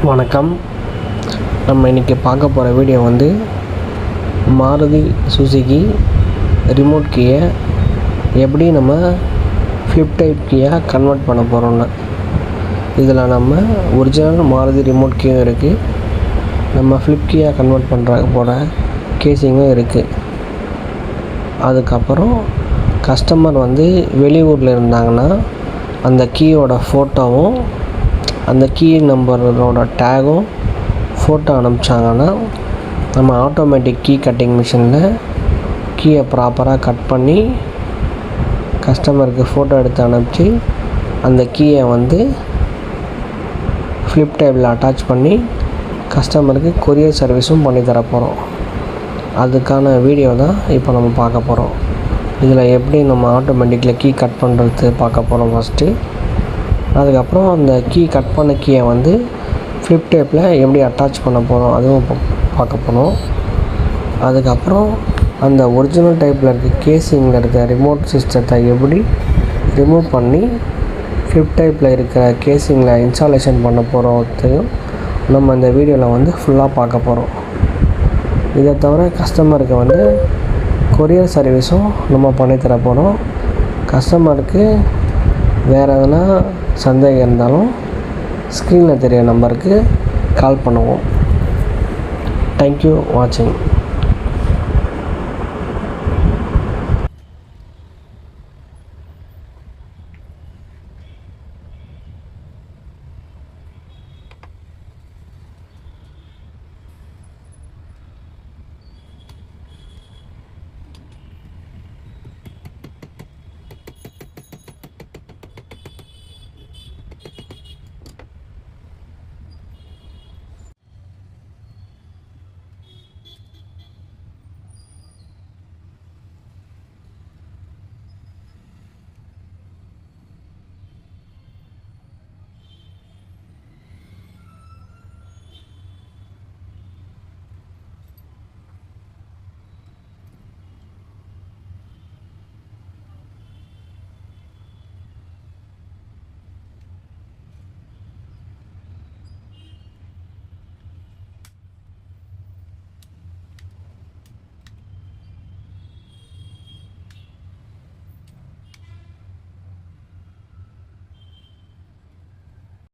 வணக்கம். நம்ம இன்றைக்கி பார்க்க போகிற வீடியோ வந்து மாருதி சுசுகி ரிமோட் கீயை எப்படி நம்ம ஃப்ளிப் டைப் கீயாக கன்வெர்ட் பண்ண போகிறோன்னு. இதில் நம்ம ஒரிஜினல் மாருதி ரிமோட் கீயும் இருக்குது, நம்ம ஃப்ளிப் கீயாக கன்வெர்ட் போகிற கேசிங்கும் இருக்குது. அதுக்கப்புறம் கஸ்டமர் வந்து வெளியூரில் இருந்தாங்கன்னா அந்த கீயோட ஃபோட்டோவும் அந்த கீ நம்பரோட டேகும் ஃபோட்டோ அனுப்பிச்சாங்கன்னா நம்ம ஆட்டோமேட்டிக் கீ கட்டிங் மிஷினில் கீயை ப்ராப்பராக கட் பண்ணி கஸ்டமருக்கு ஃபோட்டோ எடுத்து அனுப்பிச்சி அந்த கீயை வந்து ஃப்ளிப் டைப்பில் அட்டாச் பண்ணி கஸ்டமருக்கு கொரியர் சர்வீஸும் பண்ணி தரப்போகிறோம். அதுக்கான வீடியோ தான் இப்போ நம்ம பார்க்க போகிறோம். இதில் எப்படி நம்ம ஆட்டோமேட்டிக்கில் கீ கட் பண்ணுறது பார்க்க போகிறோம் ஃபஸ்ட்டு. அதுக்கப்புறம் அந்த கீ கட் பண்ண கீயை வந்து ஃப்ளிப் டைப்பில் எப்படி அட்டாச் பண்ண போகிறோம் அதுவும் பார்க்க போகிறோம். அதுக்கப்புறம் அந்த ஒரிஜினல் டைப்பில் இருக்க கேசிங்கில் இருக்க ரிமோட் சிஸ்டத்தை எப்படி ரிமூவ் பண்ணி ஃப்ளிப் டைப்பில் இருக்கிற கேசிங்கில் இன்ஸ்டாலேஷன் பண்ண போகிறதையும் நம்ம இந்த வீடியோவில் வந்து ஃபுல்லாக பார்க்க போகிறோம். இதை தவிர கஸ்டமருக்கு வந்து கொரியர் சர்வீஸும் நம்ம பண்ணித்தர போகிறோம். கஸ்டமருக்கு வேறு எதனா சந்தேகம் இருந்தாலும் ஸ்க்ரீனில் தெரிய நம்பருக்கு கால் பண்ணுவோம். தேங்க்யூ வாட்சிங்.